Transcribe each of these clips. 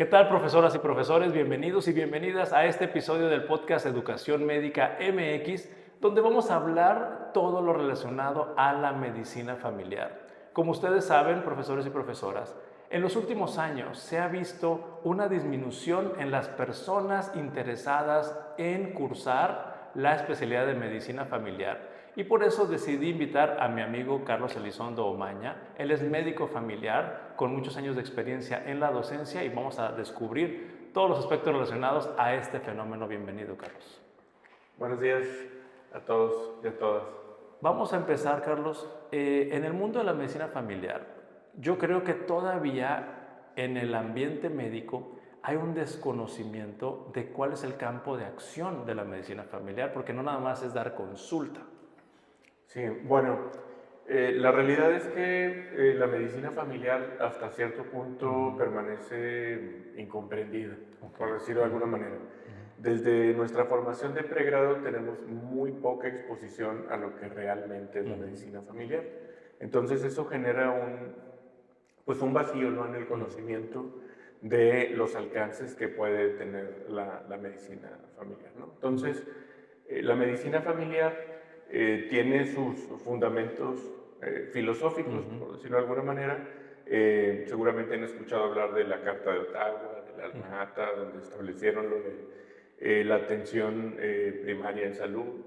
¿Qué tal, profesoras y profesores? Bienvenidos y bienvenidas a este episodio del podcast Educación Médica MX, donde vamos a hablar todo lo relacionado a la medicina familiar. Como ustedes saben, profesores y profesoras, en los últimos años se ha visto una disminución en las personas interesadas en cursar la especialidad de medicina familiar. Y por eso decidí invitar a mi amigo Carlos Elizondo Omaña. Él es médico familiar con muchos años de experiencia en la docencia y vamos a descubrir todos los aspectos relacionados a este fenómeno. Bienvenido, Carlos. Buenos días a todos y a todas. Vamos a empezar, Carlos. En el mundo de la medicina familiar, yo creo que todavía en el ambiente médico hay un desconocimiento de cuál es el campo de acción de la medicina familiar, porque no nada más es dar consulta. Sí, bueno, la realidad es que la medicina familiar hasta cierto punto permanece incomprendida, por decirlo de alguna manera. Desde nuestra formación de pregrado tenemos muy poca exposición a lo que realmente es la medicina familiar. Entonces eso genera un vacío, ¿no?, en el conocimiento de los alcances que puede tener la medicina familiar, ¿no? Entonces, la medicina familiar tiene sus fundamentos filosóficos, por decirlo de alguna manera. Seguramente han escuchado hablar de la Carta de Ottawa, de la Alma Ata, donde establecieron lo de la atención primaria en salud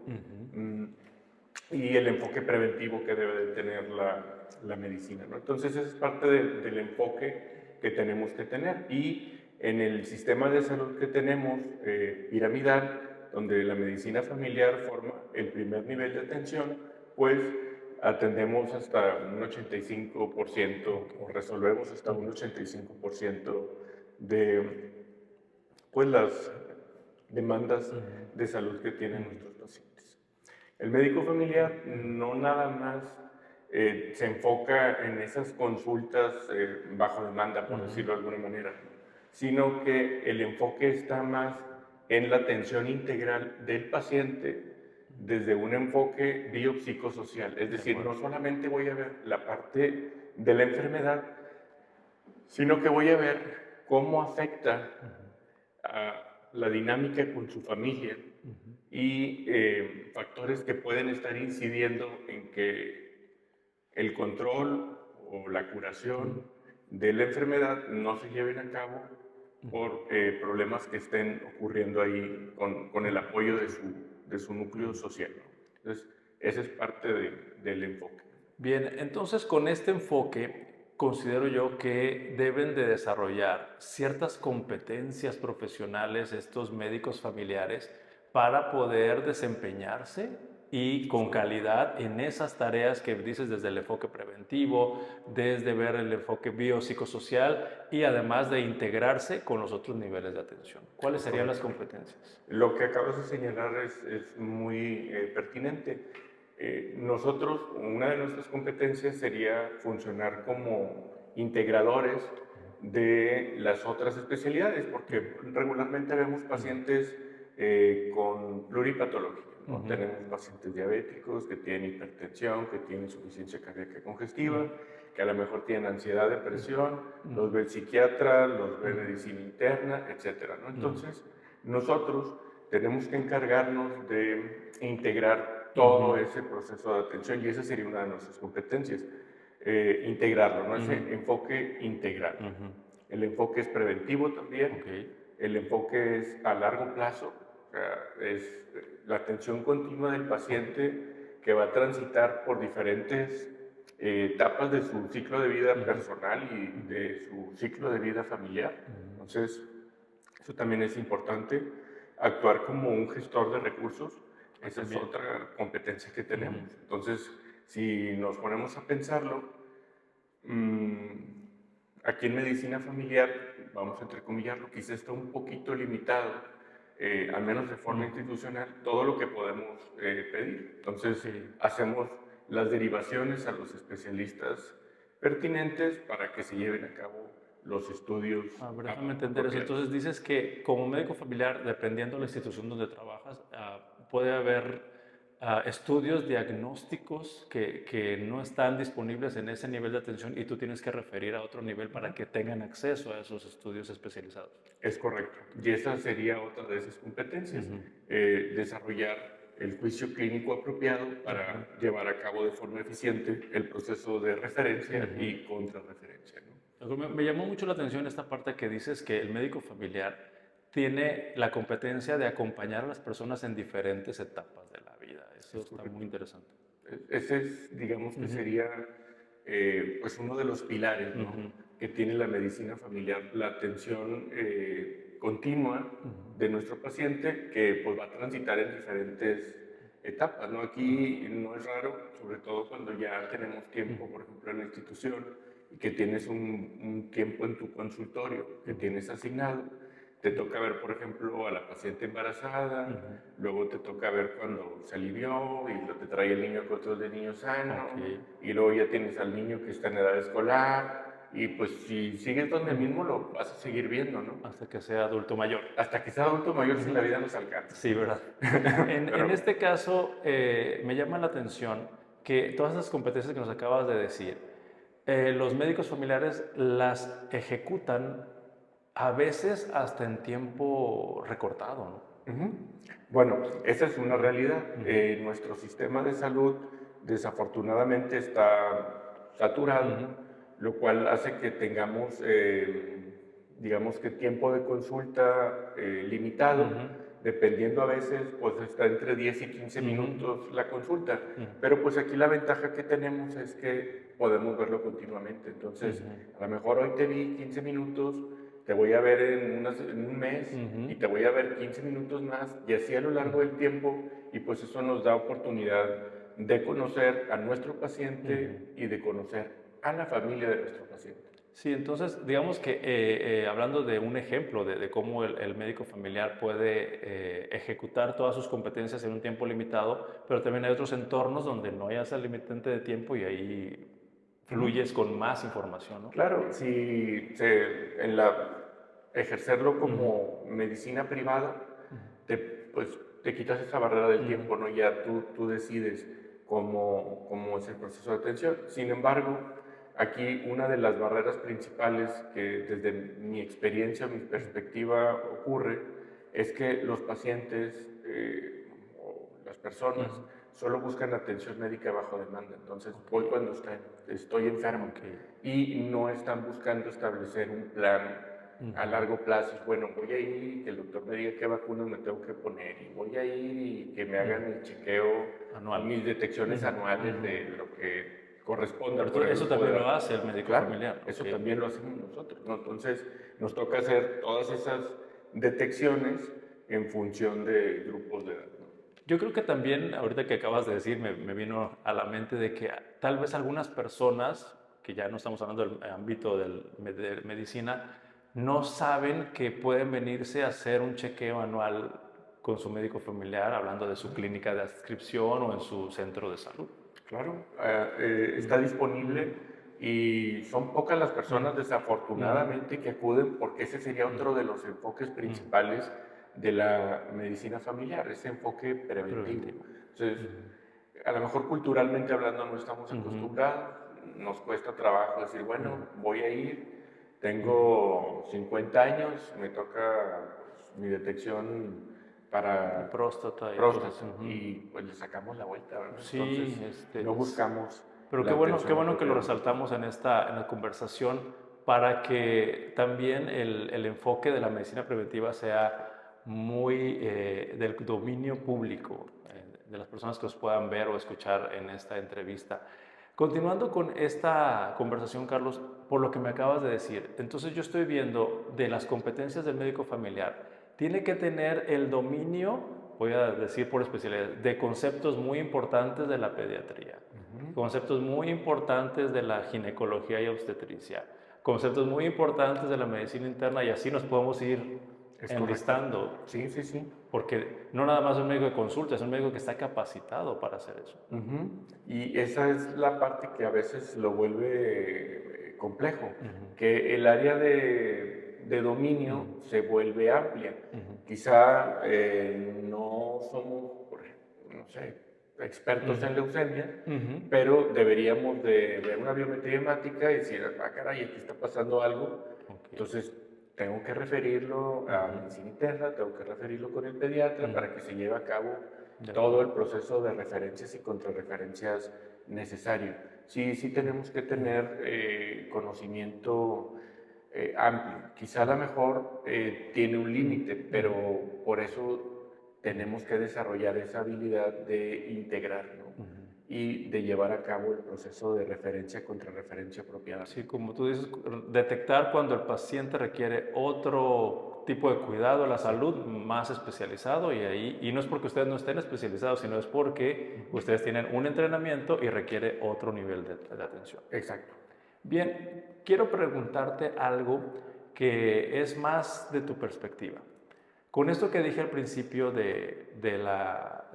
y el enfoque preventivo que debe de tener la medicina, ¿no? Entonces, esa es parte del enfoque que tenemos que tener. Y en el sistema de salud que tenemos, piramidal, donde la medicina familiar forma el primer nivel de atención, pues atendemos hasta un 85% o resolvemos hasta un 85% de pues, las demandas de salud que tienen nuestros pacientes. El médico familiar no nada más se enfoca en esas consultas bajo demanda, por decirlo de alguna manera, sino que el enfoque está más en la atención integral del paciente desde un enfoque biopsicosocial. Es decir, no solamente voy a ver la parte de la enfermedad, sino que voy a ver cómo afecta a la dinámica con su familia y factores que pueden estar incidiendo en que el control o la curación de la enfermedad no se lleven a cabo por problemas que estén ocurriendo ahí con el apoyo de su núcleo social, ¿no? Entonces, esa es parte del enfoque. Bien, entonces con este enfoque considero yo que deben de desarrollar ciertas competencias profesionales estos médicos familiares para poder desempeñarse y con calidad en esas tareas que dices desde el enfoque preventivo, desde ver el enfoque biopsicosocial y además de integrarse con los otros niveles de atención. ¿Cuáles serían las competencias? Lo que acabas de señalar es muy pertinente. Nosotros, una de nuestras competencias sería funcionar como integradores de las otras especialidades, porque regularmente vemos pacientes con pluripatología, ¿no? Tenemos pacientes diabéticos que tienen hipertensión, que tienen insuficiencia cardíaca congestiva, que a lo mejor tienen ansiedad, depresión, los ve el psiquiatra, los ve medicina interna, etcétera, ¿no? Entonces, nosotros tenemos que encargarnos de integrar todo ese proceso de atención y esa sería una de nuestras competencias, integrarlo, ¿no? Ese enfoque integral. El enfoque es preventivo también, el enfoque es a largo plazo, o sea, es la atención continua del paciente que va a transitar por diferentes etapas de su ciclo de vida personal y de su ciclo de vida familiar. Entonces, eso también es importante, actuar como un gestor de recursos. Esa es otra competencia que tenemos. Entonces, si nos ponemos a pensarlo, aquí en medicina familiar, vamos a entrecomillarlo, quizá está un poquito limitado, al menos de forma institucional, todo lo que podemos pedir. Entonces, hacemos las derivaciones a los especialistas pertinentes para que se lleven a cabo los estudios. Déjame entender eso. Entonces dices que como médico familiar, dependiendo de la institución donde trabajas, puede haber estudios diagnósticos que no están disponibles en ese nivel de atención y tú tienes que referir a otro nivel para que tengan acceso a esos estudios especializados. Es correcto. Y esa sería otra de esas competencias, desarrollar el juicio clínico apropiado para llevar a cabo de forma eficiente el proceso de referencia y contrarreferencia, ¿no? Me llamó mucho la atención esta parte que dices que el médico familiar tiene la competencia de acompañar a las personas en diferentes etapas de la vida. Eso está muy interesante. Ese es, digamos que sería pues uno de los pilares, ¿no? Que tiene la medicina familiar, la atención continua de nuestro paciente que pues, va a transitar en diferentes etapas, ¿no? Aquí no es raro, sobre todo cuando ya tenemos tiempo, por ejemplo, en la institución, y que tienes un tiempo en tu consultorio que tienes asignado. Te toca ver, por ejemplo, a la paciente embarazada, luego te toca ver cuando se alivió y te trae el niño control de niño sano, y luego ya tienes al niño que está en edad escolar, y pues si sigues donde mismo lo vas a seguir viendo, ¿no? Hasta que sea adulto mayor. Hasta que sea adulto mayor si la vida nos alcanza. Sí, ¿verdad? En este caso, me llama la atención que todas esas competencias que nos acabas de decir, los médicos familiares las ejecutan a veces hasta en tiempo recortado, ¿no? Bueno, esa es una realidad. Nuestro sistema de salud desafortunadamente está saturado, lo cual hace que tengamos, digamos que tiempo de consulta limitado, dependiendo a veces, pues está entre 10 y 15 minutos la consulta, pero pues aquí la ventaja que tenemos es que podemos verlo continuamente. Entonces, a lo mejor hoy te vi 15 minutos, te voy a ver en un mes y te voy a ver 15 minutos más, y así a lo largo del tiempo, y pues eso nos da oportunidad de conocer a nuestro paciente y de conocer a la familia de nuestro paciente. Sí, entonces digamos que hablando de un ejemplo de cómo el médico familiar puede ejecutar todas sus competencias en un tiempo limitado, pero también hay otros entornos donde no hay ese limitante de tiempo y ahí fluyes con más información, ¿no? Claro, si ejercerlo como medicina privada, pues te quitas esa barrera del tiempo, ¿no? Ya tú decides cómo es el proceso de atención. Sin embargo, aquí una de las barreras principales que desde mi experiencia, mi perspectiva ocurre, es que los pacientes o las personas solo buscan atención médica bajo demanda. Entonces, voy cuando estoy enfermo y no están buscando establecer un plan a largo plazo. Bueno, voy a ir y que el doctor me diga qué vacunas me tengo que poner, y voy a ir y que me hagan mi chequeo anual, mis detecciones anuales de lo que corresponda. Pero eso también lo hace el médico familiar. Eso también lo hacemos nosotros, ¿no? Entonces, nos toca hacer todas esas detecciones en función de grupos de edad. Yo creo que también, ahorita que acabas de decir, me vino a la mente de que tal vez algunas personas, que ya no estamos hablando del ámbito de medicina, no saben que pueden venirse a hacer un chequeo anual con su médico familiar, hablando de su clínica de adscripción o en su centro de salud. Claro, está disponible y son pocas las personas desafortunadamente que acuden, porque ese sería otro de los enfoques principales de la medicina familiar, ese enfoque preventivo. Entonces, a lo mejor culturalmente hablando no estamos acostumbrados, nos cuesta trabajo decir, bueno, voy a ir, tengo 50 años, me toca pues, mi detección para próstata y pues le sacamos la vuelta, ¿verdad? Sí, entonces, no buscamos. Pero qué bueno que lo resaltamos en la conversación para que también el enfoque de la medicina preventiva sea muy del dominio público, de las personas que os puedan ver o escuchar en esta entrevista. Continuando con esta conversación, Carlos, por lo que me acabas de decir, entonces yo estoy viendo de las competencias del médico familiar, tiene que tener el dominio, voy a decir por especialidad, de conceptos muy importantes de la pediatría, conceptos muy importantes de la ginecología y obstetricia, conceptos muy importantes de la medicina interna, y así nos podemos ir enlistando. Sí, sí, sí. Porque no nada más es un médico de consulta, es un médico que está capacitado para hacer eso. Y esa es la parte que a veces lo vuelve complejo, que el área de dominio se vuelve amplia. Quizá no somos, no sé, expertos en leucemia, Ujú. pero deberíamos de ver una biometría hemática y decir, ah, caray, aquí está pasando algo, Ok. entonces tengo que referirlo a medicina interna, tengo que referirlo con el pediatra para que se lleve a cabo De todo el acuerdo. proceso de referencias y contrarreferencias necesario. Sí, sí tenemos que tener conocimiento amplio. Quizá a lo mejor tiene un límite, pero por eso tenemos que desarrollar esa habilidad de integrar, ¿no? Y de llevar a cabo el proceso de referencia contra referencia Sí, apropiadamente. como tú dices, detectar cuando el paciente requiere otro tipo de cuidado a la salud más especializado y ahí, y no es porque ustedes no estén especializados, sino es porque ustedes tienen un entrenamiento y requiere otro nivel de atención. Exacto. Bien, quiero preguntarte algo que es más de tu perspectiva. Con esto que dije al principio de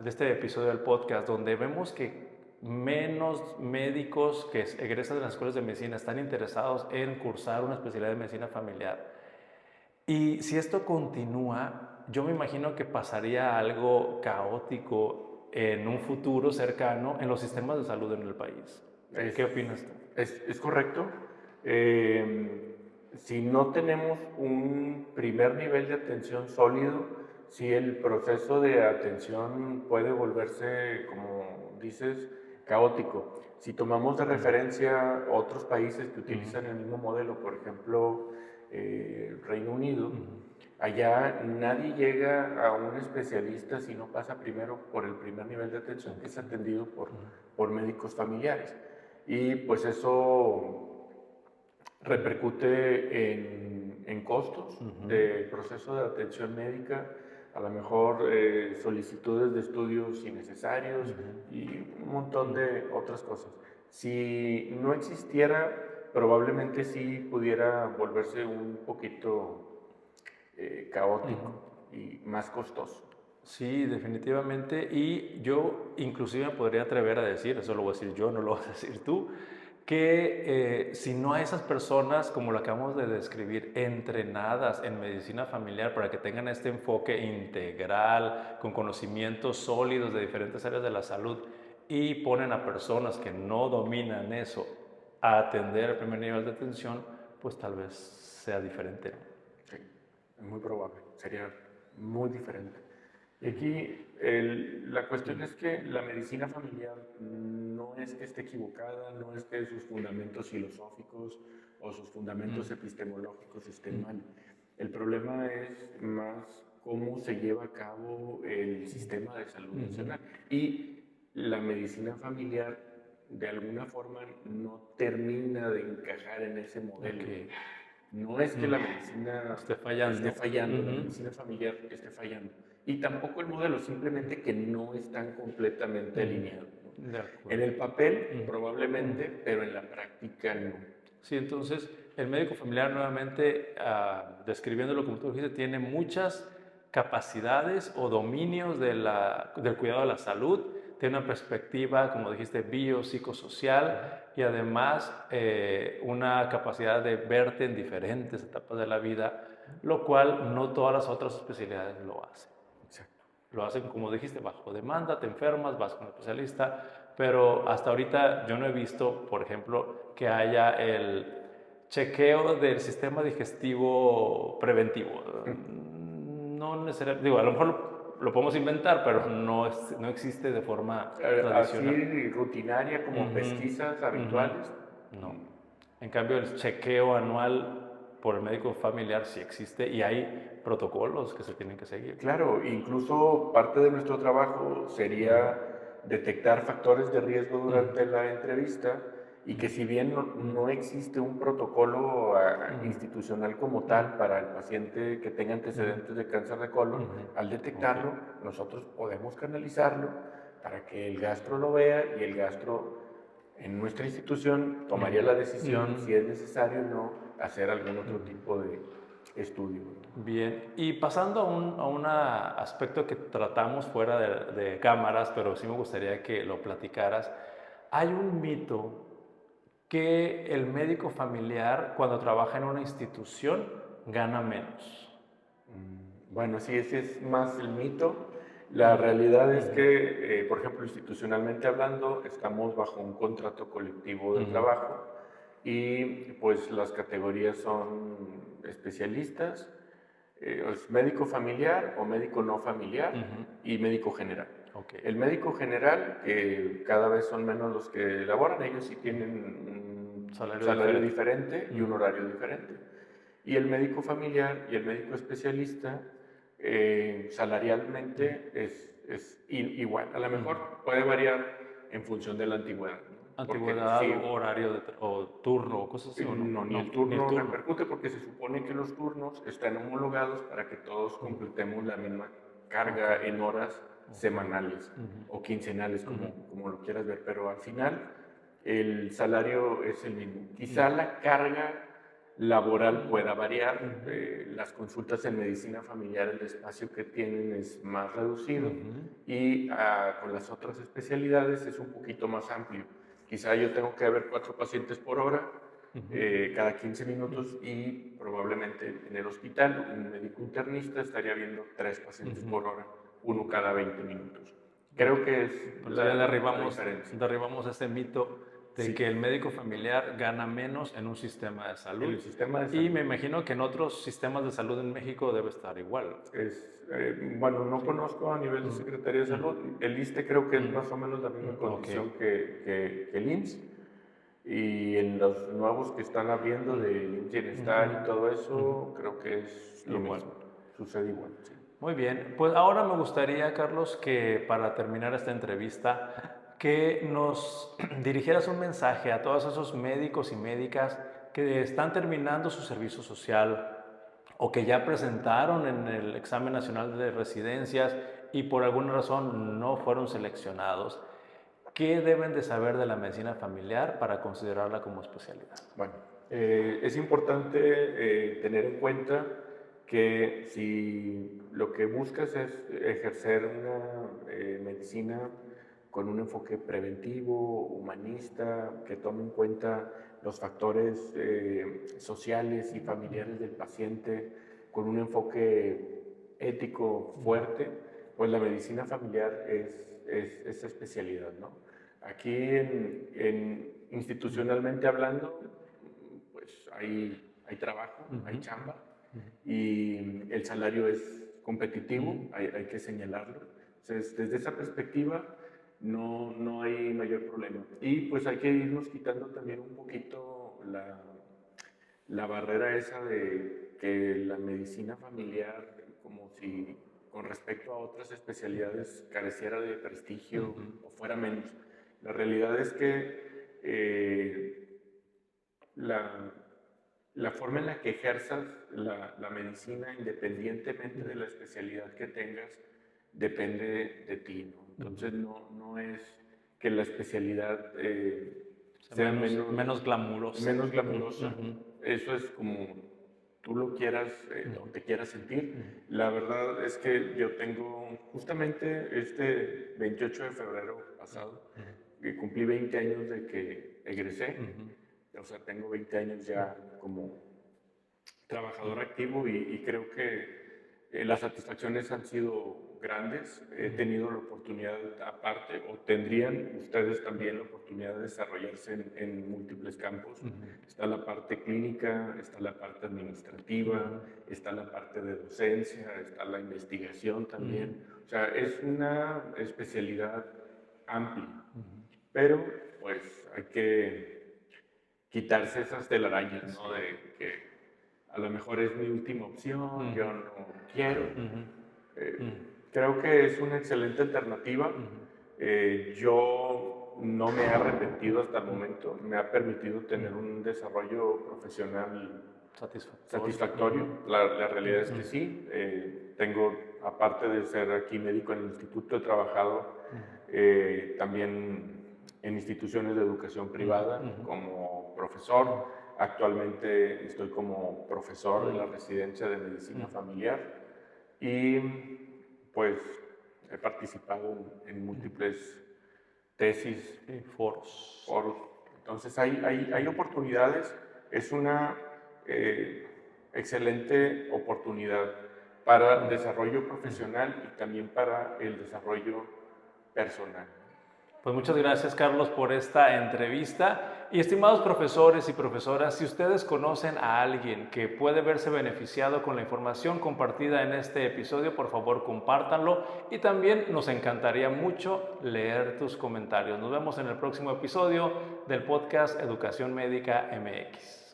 este episodio del podcast, donde vemos que menos médicos que egresan de las escuelas de medicina están interesados en cursar una especialidad de medicina familiar. Y si esto continúa, yo me imagino que pasaría algo caótico en un futuro cercano en los sistemas de salud en el país. ¿Qué opinas tú? Es correcto. Si no tenemos un primer nivel de atención sólido, si el proceso de atención puede volverse, como dices, caótico. Si tomamos de referencia otros países que utilizan el mismo modelo, por ejemplo, Reino Unido, allá nadie llega a un especialista si no pasa primero por el primer nivel de atención, que es atendido por médicos familiares. Y pues eso repercute en costos del proceso de atención médica, a lo mejor solicitudes de estudios innecesarios y un montón de otras cosas. Si no existiera, probablemente sí pudiera volverse un poquito caótico y más costoso. Sí, definitivamente. Y yo inclusive me podría atrever a decir, eso lo voy a decir yo, no lo vas a decir tú, que si no hay esas personas, como lo acabamos de describir, entrenadas en medicina familiar para que tengan este enfoque integral, con conocimientos sólidos de diferentes áreas de la salud, y ponen a personas que no dominan eso a atender el primer nivel de atención, pues tal vez sea diferente, ¿no? Sí, es muy probable, sería muy diferente. Y aquí la cuestión es que la medicina familiar no es que esté equivocada, no es que sus fundamentos filosóficos o sus fundamentos epistemológicos estén mal. El problema es más cómo se lleva a cabo el sistema de salud nacional. Y la medicina familiar de alguna forma no termina de encajar en ese modelo. Ok. No es que la medicina esté fallando, la medicina familiar esté fallando. Y tampoco el modelo, simplemente que no están completamente alineados, ¿no? De En acuerdo. el papel, probablemente, pero en la práctica no. Sí, entonces el médico familiar nuevamente, describiéndolo como tú dijiste, tiene muchas capacidades o dominios del cuidado de la salud, tiene una perspectiva, como dijiste, biopsicosocial y además una capacidad de verte en diferentes etapas de la vida, lo cual no todas las otras especialidades lo hacen. Exacto. Lo hacen, como dijiste, bajo demanda, te enfermas, vas con el especialista, pero hasta ahorita yo no he visto, por ejemplo, que haya el chequeo del sistema digestivo preventivo. No necesariamente, digo, a lo mejor lo podemos inventar, pero no existe de forma tradicional. Así rutinaria como pesquisas habituales. No. En cambio, el chequeo anual por el médico familiar sí existe y hay protocolos que se tienen que seguir. Claro, incluso parte de nuestro trabajo sería detectar factores de riesgo durante la entrevista y que si bien no existe un protocolo institucional como tal para el paciente que tenga antecedentes de cáncer de colon, al detectarlo, nosotros podemos canalizarlo para que el gastro lo vea y el gastro en nuestra institución tomaría la decisión si es necesario o no hacer algún otro tipo de estudio. Bien, y pasando a un aspecto que tratamos fuera de cámaras, pero sí me gustaría que lo platicaras, hay un mito que el médico familiar cuando trabaja en una institución gana menos. Bueno, sí, ese es más el mito. La realidad es que, por ejemplo, institucionalmente hablando, estamos bajo un contrato colectivo de trabajo y pues las categorías son especialistas, es médico familiar o médico no familiar y médico general. Okay. El médico general, que cada vez son menos los que elaboran, ellos sí tienen un salario diferente y un horario diferente. Y el médico familiar y el médico especialista, salarialmente es igual. A lo mejor puede variar en función de la antigüedad, ¿no? Antigüedad, sí, horario o turno, cosas así, ¿o no? no, ni el turno repercute porque se supone que los turnos están homologados para que todos completemos la misma carga en horas semanales o quincenales, como lo quieras ver, pero al final el salario es el mismo. Quizá la carga laboral pueda variar, las consultas en medicina familiar, el espacio que tienen es más reducido y con las otras especialidades es un poquito más amplio. Quizá yo tengo que ver 4 pacientes por hora, cada 15 minutos y probablemente en el hospital un médico internista estaría viendo 3 pacientes por hora, uno cada 20 minutos. Creo que es ya derribamos ese mito de que el médico familiar gana menos en un sistema de salud. En el sistema de salud. Y me imagino que en otros sistemas de salud en México debe estar igual. Bueno, no conozco a nivel de Secretaría de Salud. El ISSSTE creo que es más o menos la misma condición que el IMSS. Y en los nuevos que están abriendo del IMSS Bienestar y todo eso, creo que es lo mismo. Sucede igual. Sí. Muy bien, pues ahora me gustaría, Carlos, que para terminar esta entrevista, que nos dirigieras un mensaje a todos esos médicos y médicas que están terminando su servicio social o que ya presentaron en el examen nacional de residencias y por alguna razón no fueron seleccionados. ¿Qué deben de saber de la medicina familiar para considerarla como especialidad? Bueno, es importante tener en cuenta que si lo que buscas es ejercer una medicina con un enfoque preventivo, humanista, que tome en cuenta los factores sociales y familiares del paciente, con un enfoque ético fuerte, pues la medicina familiar es esa especialidad, ¿no? Aquí institucionalmente hablando, pues hay trabajo, hay chamba y el salario es competitivo, hay que señalarlo. Entonces, desde esa perspectiva no hay mayor problema. Y pues hay que irnos quitando también un poquito la barrera esa de que la medicina familiar, como si con respecto a otras especialidades careciera de prestigio o fuera menos. La realidad es que la forma en la que ejerzas la medicina, independientemente de la especialidad que tengas, depende de ti, ¿no? Entonces no es que la especialidad sea menos glamurosa. Menos glamurosa. Eso es como tú lo quieras o te quieras sentir. La verdad es que yo tengo justamente este 28 de febrero pasado, que cumplí 20 años de que egresé. O sea, tengo 20 años ya como trabajador activo y creo que las satisfacciones han sido grandes. He tenido la oportunidad, aparte, o tendrían ustedes también la oportunidad de desarrollarse en múltiples campos. Está la parte clínica, está la parte administrativa, está la parte de docencia, está la investigación también. O sea, es una especialidad amplia, pero pues hay que quitarse esas telarañas, ¿no? De que a lo mejor es mi última opción, yo no quiero. Creo que es una excelente alternativa. Yo no me he arrepentido hasta el momento, me ha permitido tener un desarrollo profesional satisfactorio. La realidad es que sí. Tengo, aparte de ser aquí médico en el instituto, he trabajado también en instituciones de educación privada como profesor. Actualmente estoy como profesor de la residencia de medicina familiar y pues he participado en múltiples tesis y foros. Entonces hay oportunidades, es una excelente oportunidad para desarrollo profesional y también para el desarrollo personal. Pues muchas gracias, Carlos, por esta entrevista. Y estimados profesores y profesoras, si ustedes conocen a alguien que puede verse beneficiado con la información compartida en este episodio, por favor compártanlo, y también nos encantaría mucho leer tus comentarios. Nos vemos en el próximo episodio del podcast Educación Médica MX.